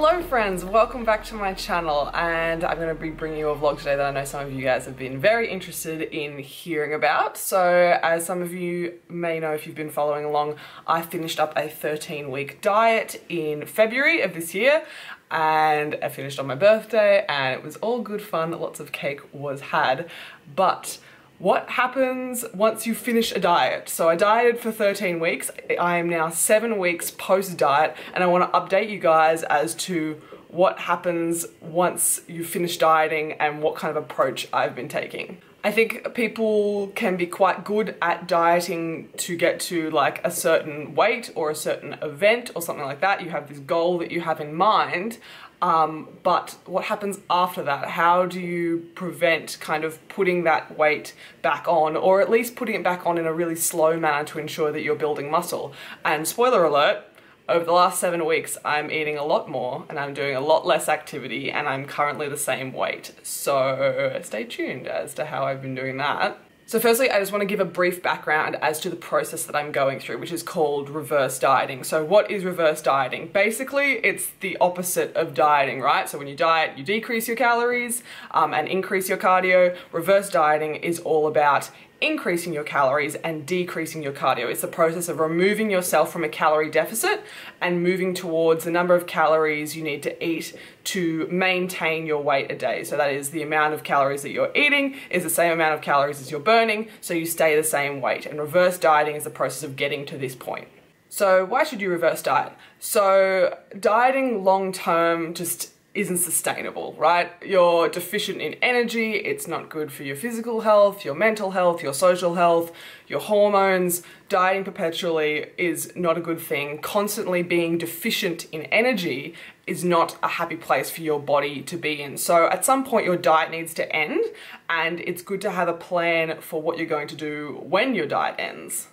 Hello friends, welcome back to my channel, and I'm going to be bringing you a vlog today that I know some of you guys have been very interested in hearing about. So as some of you may know if you've been following along, I finished up a 13-week diet in February of this year, and I finished on my birthday and it was all good fun, lots of cake was had. But what happens once you finish a diet? So I dieted for 13 weeks. I am now 7 weeks post-diet, and I want to update you guys as to what happens once you finish dieting and what kind of approach I've been taking. I think people can be quite good at dieting to get to like a certain weight or a certain event or something like that. You have this goal that you have in mind. But what happens after that? How do you prevent kind of putting that weight back on, or at least putting it back on in a really slow manner to ensure that you're building muscle? And spoiler alert, over the last 7 weeks, I'm eating a lot more and I'm doing a lot less activity, and I'm currently the same weight. So stay tuned as to how I've been doing that. So firstly, I just want to give a brief background as to the process that I'm going through, which is called reverse dieting. So what is reverse dieting? Basically, it's the opposite of dieting, right? So when you diet, you decrease your calories and increase your cardio. Reverse dieting is all about increasing your calories and decreasing your cardio. It's the process of removing yourself from a calorie deficit and moving towards the number of calories you need to eat to maintain your weight a day. So that is the amount of calories that you're eating is the same amount of calories as you're burning, so you stay the same weight. And reverse dieting is the process of getting to this point. So why should you reverse diet? So dieting long term just isn't sustainable, right? You're deficient in energy, it's not good for your physical health, your mental health, your social health, your hormones. Dieting perpetually is not a good thing. Constantly being deficient in energy is not a happy place for your body to be in. So at some point your diet needs to end, and it's good to have a plan for what you're going to do when your diet ends.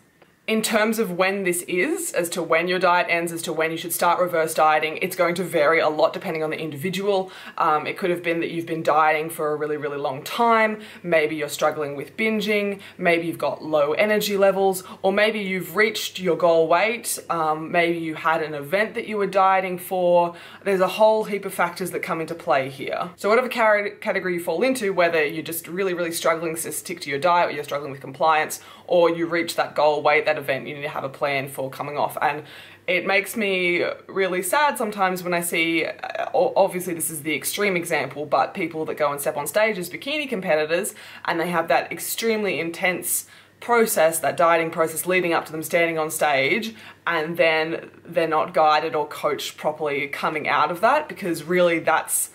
In terms of when this is, as to when your diet ends, as to when you should start reverse dieting, it's going to vary a lot depending on the individual. It could have been that you've been dieting for a really, really long time. Maybe you're struggling with binging. Maybe you've got low energy levels, or maybe you've reached your goal weight. Maybe you had an event that you were dieting for. There's a whole heap of factors that come into play here. So whatever category you fall into, whether you're just really, really struggling to stick to your diet, or you're struggling with compliance, or you reach that goal weight, that event, you need to have a plan for coming off. And it makes me really sad sometimes when I see, obviously this is the extreme example, but people that go and step on stage as bikini competitors, and they have that extremely intense process, that dieting process leading up to them standing on stage, and then they're not guided or coached properly coming out of that, because really that's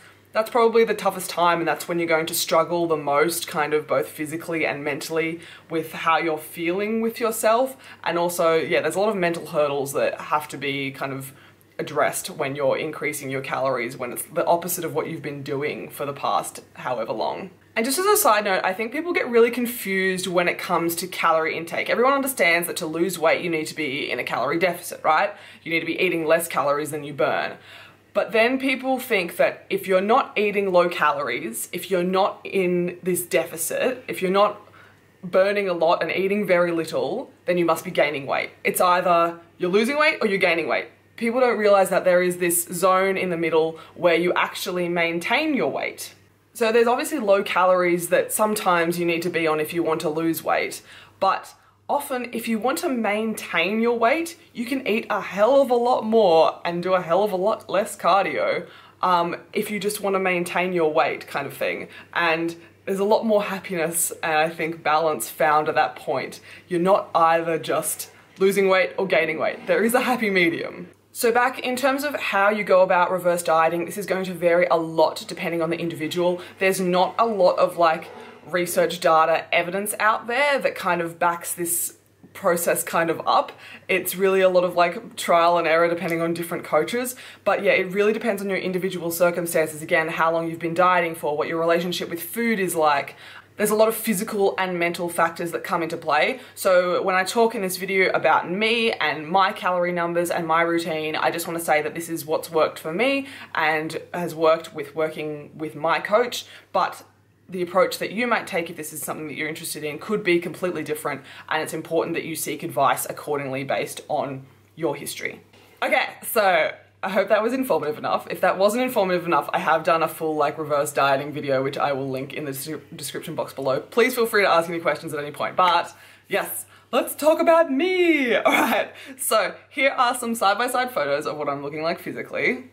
probably the toughest time, and that's when you're going to struggle the most, kind of both physically and mentally, with how you're feeling with yourself. And also, yeah, there's a lot of mental hurdles that have to be kind of addressed when you're increasing your calories, when it's the opposite of what you've been doing for the past however long. And just as a side note, I think people get really confused when it comes to calorie intake. Everyone understands that to lose weight, you need to be in a calorie deficit, right? You need to be eating less calories than you burn. But then people think that if you're not eating low calories, if you're not in this deficit, if you're not burning a lot and eating very little, then you must be gaining weight. It's either you're losing weight or you're gaining weight. People don't realize that there is this zone in the middle where you actually maintain your weight. So there's obviously low calories that sometimes you need to be on if you want to lose weight, but often, if you want to maintain your weight, you can eat a hell of a lot more and do a hell of a lot less cardio if you just want to maintain your weight, kind of thing. And there's a lot more happiness and I think balance found at that point. You're not either just losing weight or gaining weight. There is a happy medium. So back in terms of how you go about reverse dieting, this is going to vary a lot depending on the individual. There's not a lot of like research data evidence out there that kind of backs this process kind of up. It's really a lot of like trial and error depending on different coaches. But yeah, it really depends on your individual circumstances. Again, how long you've been dieting for, what your relationship with food is like. There's a lot of physical and mental factors that come into play. So when I talk in this video about me and my calorie numbers and my routine, I just want to say that this is what's worked for me and has worked with working with my coach. But the approach that you might take if this is something that you're interested in could be completely different, and it's important that you seek advice accordingly based on your history. Okay, so I hope that was informative enough. If that wasn't informative enough, I have done a full like reverse dieting video, which I will link in the description box below. Please feel free to ask any questions at any point. But yes, let's talk about me. All right, so here are some side-by-side photos of what I'm looking like physically.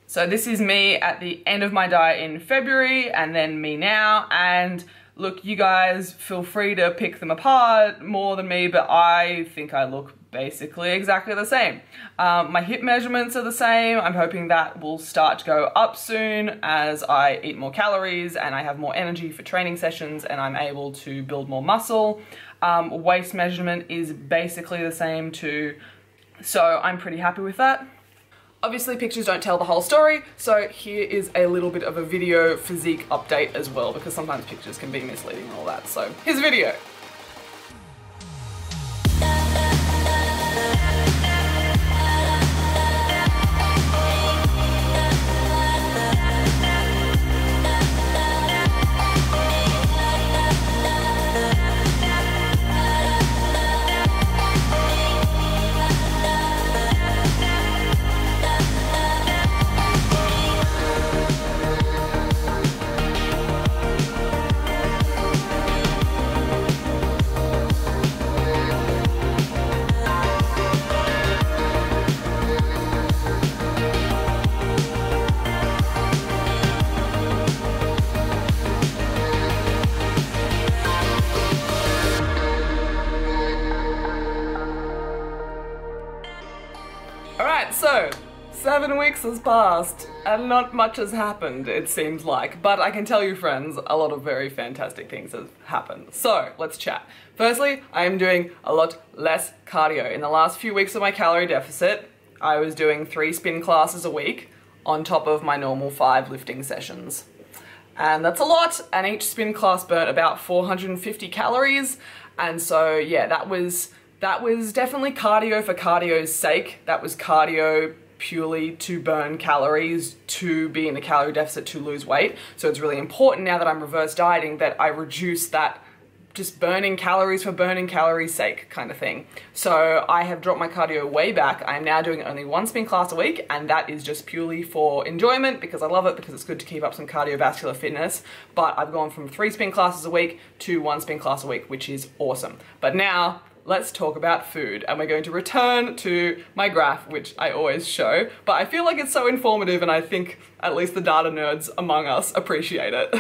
So this is me at the end of my diet in February and then me now. And look, you guys feel free to pick them apart more than me, but I think I look basically exactly the same. My hip measurements are the same. I'm hoping that will start to go up soon as I eat more calories and I have more energy for training sessions and I'm able to build more muscle. Waist measurement is basically the same too, so I'm pretty happy with that. Obviously pictures don't tell the whole story, so here is a little bit of a video physique update as well, because sometimes pictures can be misleading and all that. So here's a video. Alright, so 7 weeks has passed and not much has happened, it seems like. But I can tell you friends, a lot of very fantastic things have happened. So let's chat. Firstly, I am doing a lot less cardio. In the last few weeks of my calorie deficit, I was doing 3 spin classes a week on top of my normal 5 lifting sessions. And that's a lot, and each spin class burnt about 450 calories. And so yeah, that was definitely cardio for cardio's sake. That was cardio purely to burn calories, to be in a calorie deficit, to lose weight. So it's really important now that I'm reverse dieting that I reduce that just burning calories for burning calories sake kind of thing. So I have dropped my cardio way back. I am now doing only 1 spin class a week, and that is just purely for enjoyment because I love it, because it's good to keep up some cardiovascular fitness. But I've gone from 3 spin classes a week to 1 spin class a week, which is awesome. But now let's talk about food, and we're going to return to my graph, which I always show, but I feel like it's so informative and I think at least the data nerds among us appreciate it.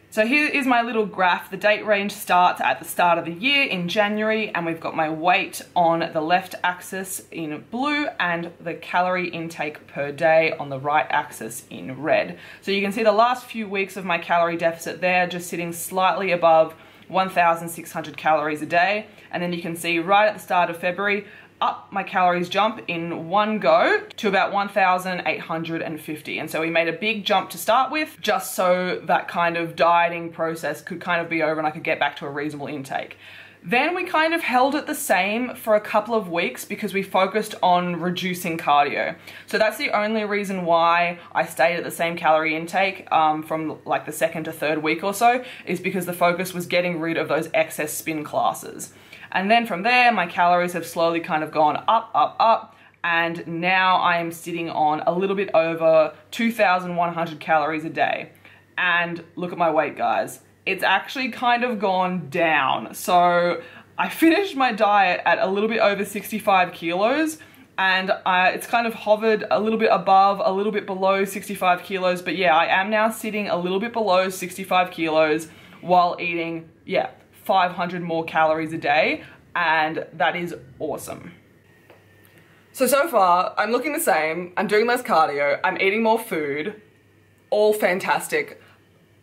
So here is my little graph. The date range starts at the start of the year in January, and we've got my weight on the left axis in blue and the calorie intake per day on the right axis in red. So you can see the last few weeks of my calorie deficit there, just sitting slightly above 1,600 calories a day. And then you can see right at the start of February, up my calories jump in one go to about 1,850. And so we made a big jump to start with, just so that kind of dieting process could kind of be over and I could get back to a reasonable intake. Then we kind of held it the same for a couple of weeks because we focused on reducing cardio. So that's the only reason why I stayed at the same calorie intake from like the 2nd to 3rd week or so, is because the focus was getting rid of those excess spin classes. And then from there, my calories have slowly kind of gone up, up, up. And now I am sitting on a little bit over 2,100 calories a day. And look at my weight, guys. It's actually kind of gone down. So I finished my diet at a little bit over 65 kilos, and it's kind of hovered a little bit above, a little bit below 65 kilos. But yeah, I am now sitting a little bit below 65 kilos while eating, 500 more calories a day, and that is awesome. So far, I'm looking the same, I'm doing less cardio, I'm eating more food, all fantastic.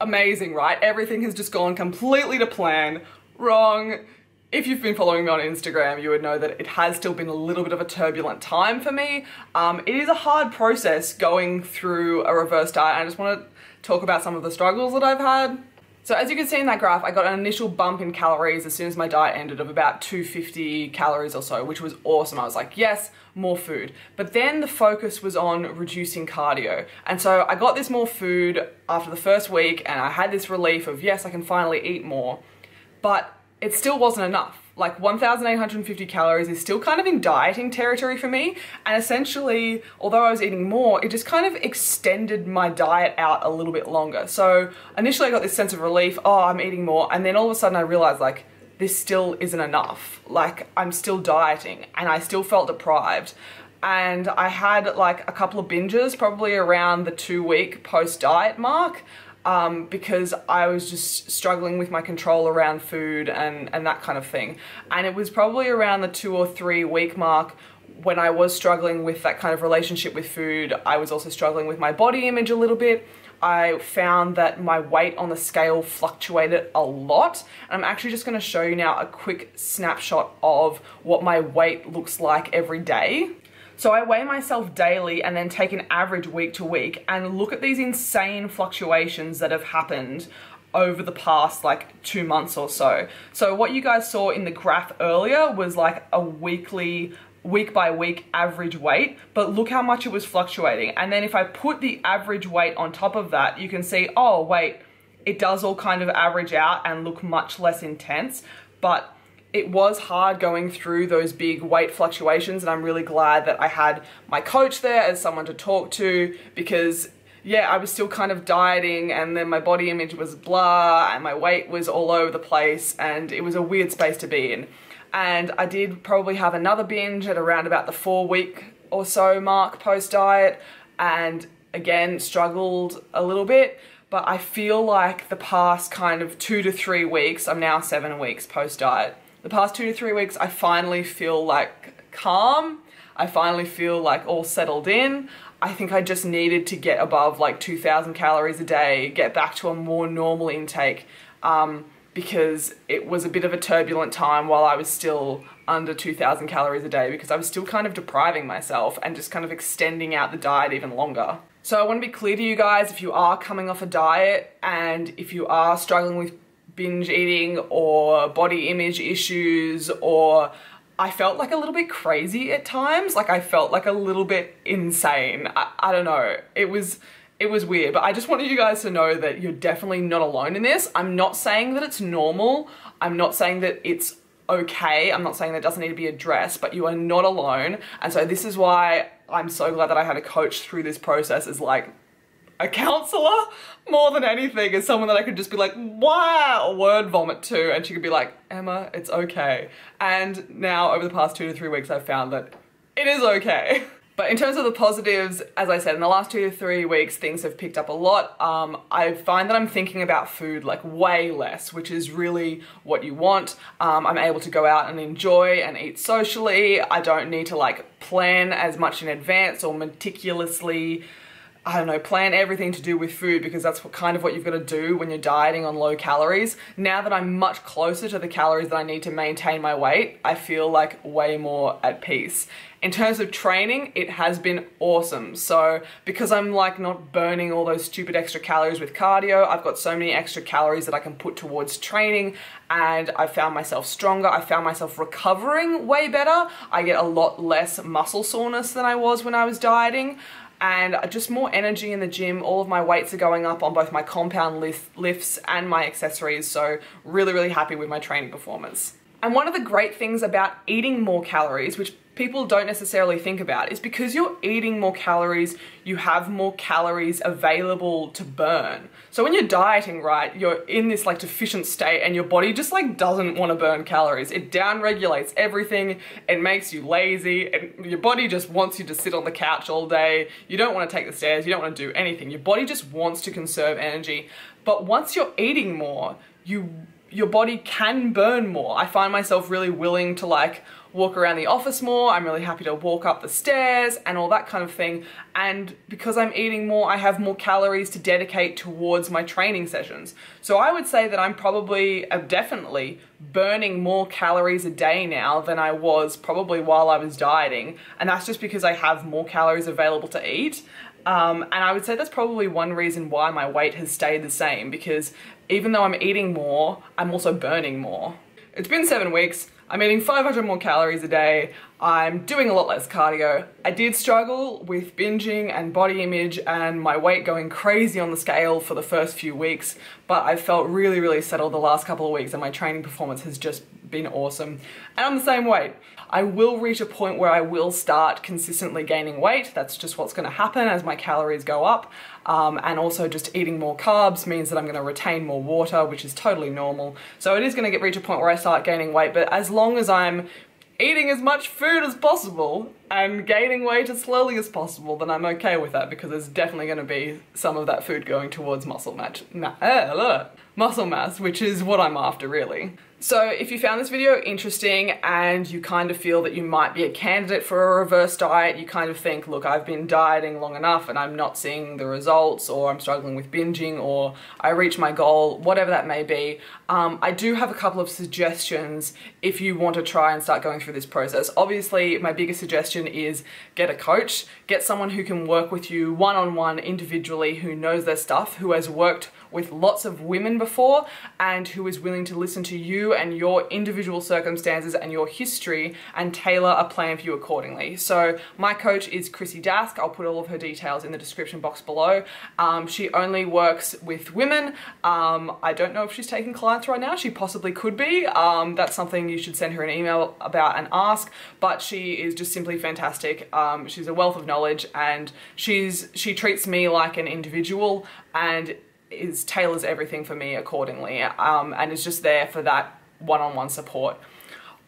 Amazing, right? Everything has just gone completely to plan. Wrong. If you've been following me on Instagram, you would know that it has still been a little bit of a turbulent time for me. It is a hard process going through a reverse diet. I just want to talk about some of the struggles that I've had. So as you can see in that graph, I got an initial bump in calories as soon as my diet ended of about 250 calories or so, which was awesome. I was like, yes, more food. But then the focus was on reducing cardio. And so I got this more food after the first week and I had this relief of, yes, I can finally eat more. But it still wasn't enough. Like 1,850 calories is still kind of in dieting territory for me. And essentially, although I was eating more, it just kind of extended my diet out a little bit longer. So initially I got this sense of relief, oh, I'm eating more. And then all of a sudden I realized like, this still isn't enough. Like I'm still dieting and I still felt deprived. And I had like a couple of binges, probably around the 2-week post-diet mark. Because I was just struggling with my control around food and that kind of thing. And it was probably around the 2 or 3 week mark when I was struggling with that kind of relationship with food. I was also struggling with my body image a little bit. I found that my weight on the scale fluctuated a lot. And I'm actually just going to show you now a quick snapshot of what my weight looks like every day. So I weigh myself daily and then take an average week to week and look at these insane fluctuations that have happened over the past like 2 months or so. So what you guys saw in the graph earlier was like a weekly, week by week average weight, but look how much it was fluctuating. And then if I put the average weight on top of that, you can see, oh wait, it does all kind of average out and look much less intense, but it was hard going through those big weight fluctuations, and I'm really glad that I had my coach there as someone to talk to, because yeah, I was still kind of dieting and then my body image was blah and my weight was all over the place and it was a weird space to be in. And I did probably have another binge at around about the 4-week or so mark post-diet, and again struggled a little bit. But I feel like the past kind of 2 to 3 weeks, I'm now 7 weeks post-diet. The past 2 to 3 weeks, I finally feel like calm. I finally feel like all settled in. I think I just needed to get above like 2,000 calories a day, get back to a more normal intake, because it was a bit of a turbulent time while I was still under 2,000 calories a day, because I was still kind of depriving myself and just kind of extending out the diet even longer. So I want to be clear to you guys, if you are coming off a diet and if you are struggling with binge eating or body image issues, or I felt like a little bit crazy at times, like I felt like a little bit insane. I don't know, it was weird, but I just wanted you guys to know that you're definitely not alone in this. I'm not saying that it's normal. I'm not saying that it's okay. I'm not saying that it doesn't need to be addressed, but you are not alone. And so this is why I'm so glad that I had a coach through this process, as like a counselor more than anything, as someone that I could just be like, wow, word vomit to, and she could be like, Emma, it's okay. And now over the past 2 to 3 weeks, I've found that it is okay. But in terms of the positives, as I said, in the last 2 to 3 weeks, things have picked up a lot. I find that I'm thinking about food like way less, which is really what you want. I'm able to go out and enjoy and eat socially. I don't need to like plan as much in advance or meticulously, I don't know, plan everything to do with food, because that's kind of what you've got to do when you're dieting on low calories. Now that I'm much closer to the calories that I need to maintain my weight, I feel like way more at peace. In terms of training, it has been awesome. So because I'm like not burning all those stupid extra calories with cardio, I've got so many extra calories that I can put towards training, and I found myself stronger. I found myself recovering way better. I get a lot less muscle soreness than I was when I was dieting, and just more energy in the gym. All of my weights are going up on both my compound lifts and my accessories. So really, really happy with my training performance. And one of the great things about eating more calories, which people don't necessarily think about, is because you're eating more calories, you have more calories available to burn. So when you're dieting, right, you're in this like deficient state and your body just like doesn't want to burn calories. It down-regulates everything, it makes you lazy, and your body just wants you to sit on the couch all day. You don't want to take the stairs, you don't want to do anything. Your body just wants to conserve energy. But once you're eating more, your body can burn more. I find myself really willing to like walk around the office more. I'm really happy to walk up the stairs and all that kind of thing. And because I'm eating more, I have more calories to dedicate towards my training sessions. So I would say that I'm probably, definitely burning more calories a day now than I was probably while I was dieting. And that's just because I have more calories available to eat. And I would say that's probably one reason why my weight has stayed the same, because even though I'm eating more, I'm also burning more. It's been 7 weeks. I'm eating 500 more calories a day. I'm doing a lot less cardio. I did struggle with binging and body image and my weight going crazy on the scale for the first few weeks, but I felt really, really settled the last couple of weeks and my training performance has just been awesome. And I'm the same weight. I will reach a point where I will start consistently gaining weight. That's just what's going to happen as my calories go up. And also just eating more carbs means that I'm going to retain more water, which is totally normal. So it is going to reach a point where I start gaining weight, but as long as I'm eating as much food as possible and gaining weight as slowly as possible, then I'm okay with that, because there's definitely going to be some of that food going towards muscle mass, which is what I'm after, really. So if you found this video interesting and you kind of feel that you might be a candidate for a reverse diet, you kind of think, look, I've been dieting long enough and I'm not seeing the results, or I'm struggling with binging, or I reach my goal, whatever that may be, I do have a couple of suggestions if you want to try and start going through this process. Obviously, my biggest suggestion is get a coach, get someone who can work with you one-on-one individually, who knows their stuff, who has worked with lots of women before, and who is willing to listen to you and your individual circumstances and your history and tailor a plan for you accordingly. So my coach is Chrissy. I'll put all of her details in the description box below. She only works with women. I don't know if she's taking clients right now. She possibly could be. That's something you should send her an email about and ask, but she is just simply fantastic. She's a wealth of knowledge, and she treats me like an individual and tailors everything for me accordingly, and is just there for that one-on-one support.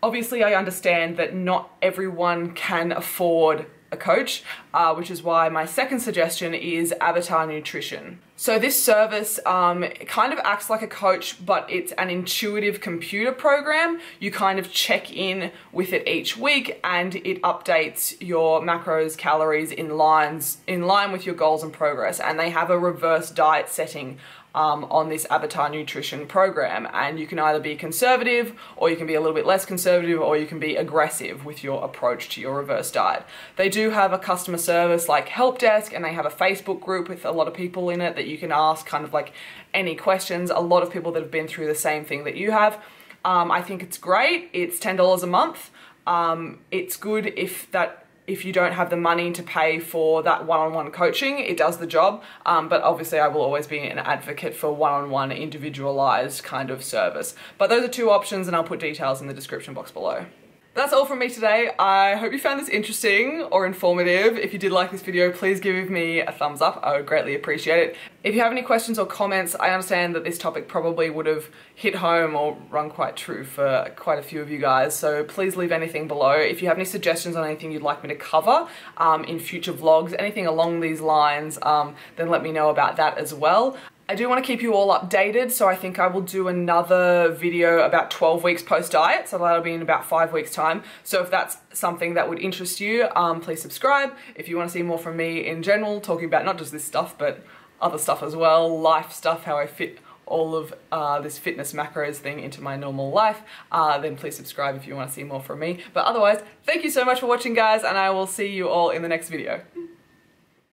Obviously, I understand that not everyone can afford a coach, which is why my second suggestion is Avatar Nutrition. So this service kind of acts like a coach, but it's an intuitive computer program. You kind of check in with it each week and it updates your macros, calories in line with your goals and progress. And they have a reverse diet setting on this Avatar Nutrition program, and you can either be conservative, or you can be a little bit less conservative, or you can be aggressive with your approach to your reverse diet. They do have a customer service like help desk, and they have a Facebook group with a lot of people in it that you can ask kind of like any questions. A lot of people that have been through the same thing that you have. I think it's great. It's $10 a month. It's good if you don't have the money to pay for that one-on-one coaching. It does the job, but obviously I will always be an advocate for one-on-one individualized kind of service. But those are two options, and I'll put details in the description box below. That's all from me today. I hope you found this interesting or informative. If you did like this video, please give me a thumbs up. I would greatly appreciate it. If you have any questions or comments, I understand that this topic probably would have hit home or rung quite true for quite a few of you guys, so please leave anything below. If you have any suggestions on anything you'd like me to cover in future vlogs, anything along these lines, then let me know about that as well. I do want to keep you all updated, so I think I will do another video about 12 weeks post-diet, so that'll be in about 5 weeks' time. So if that's something that would interest you, please subscribe. If you want to see more from me in general, talking about not just this stuff, but other stuff as well, life stuff, how I fit all of this fitness macros thing into my normal life, then please subscribe if you want to see more from me. But otherwise, thank you so much for watching, guys, and I will see you all in the next video.